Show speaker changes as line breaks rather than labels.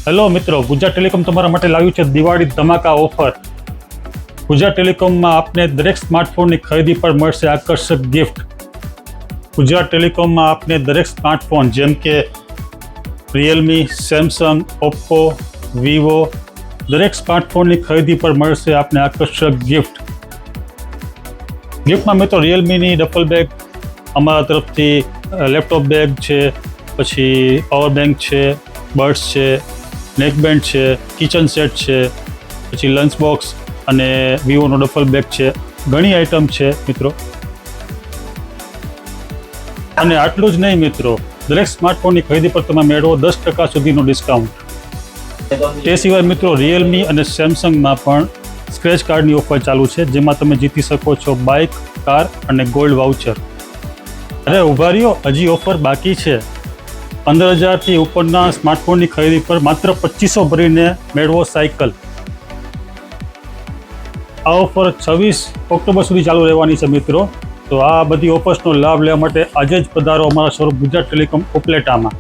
Hello મિત્રો, Gujarat telecom તમારા માટે લાવ્યું છે દિવાળી ધમાકા ઓફર. ગુજરાત ટેલિકોમમાં આપને દરેક સ્માર્ટફોનની ખરીદી પર મળશે આકર્ષક ગિફ્ટ. ગુજરાત ટેલિકોમમાં આપને દરેક સ્માર્ટફોન જેમ કે રિયલમી, સેમસંગ, ઓપ્પો, વિવો દરેક સ્માર્ટફોનની ખરીદી પર મળશે આપને આકર્ષક ગિફ્ટ. ગિફ્ટમાં મિત્રો રિયલમીની ડબલ બેગ અમારા તરફથી, લેપટોપ બેગ છે, પછી પાવર બેંક છે, બર્ડ્સ છે, નેકબેન્ડ છે, કિચન સેટ છે, પછી લંચ બોક્સ અને વિવોનો ડફલ બેગ છે. ઘણી આઇટમ છે મિત્રો. અને આટલું જ નહીં મિત્રો, દરેક સ્માર્ટફોનની ખરીદી પર તમે મેળવો 10% સુધીનો ડિસ્કાઉન્ટ. તે સિવાય મિત્રો રિયલમી અને સેમસંગમાં પણ સ્ક્રેચ કાર્ડની ઓફર ચાલુ છે, જેમાં તમે જીતી શકો છો બાઇક, કાર અને ગોલ્ડ વાઉચર. અરે ઉભા રહ્યો, હજી ઓફર બાકી છે. 15,000થી ઉપરના સ્માર્ટફોનની ખરીદી પર માત્ર 2500 ભરીને મેળવો સાયકલ. આ ઓફર 26 ઓક્ટોબર સુધી ચાલુ રહેવાની છે મિત્રો. તો આ બધી ઓફર્સનો લાભ લેવા માટે આજે જ પધારો અમારા શોરૂમ ગુજરાત ટેલિકોમ ઉપલેટામાં.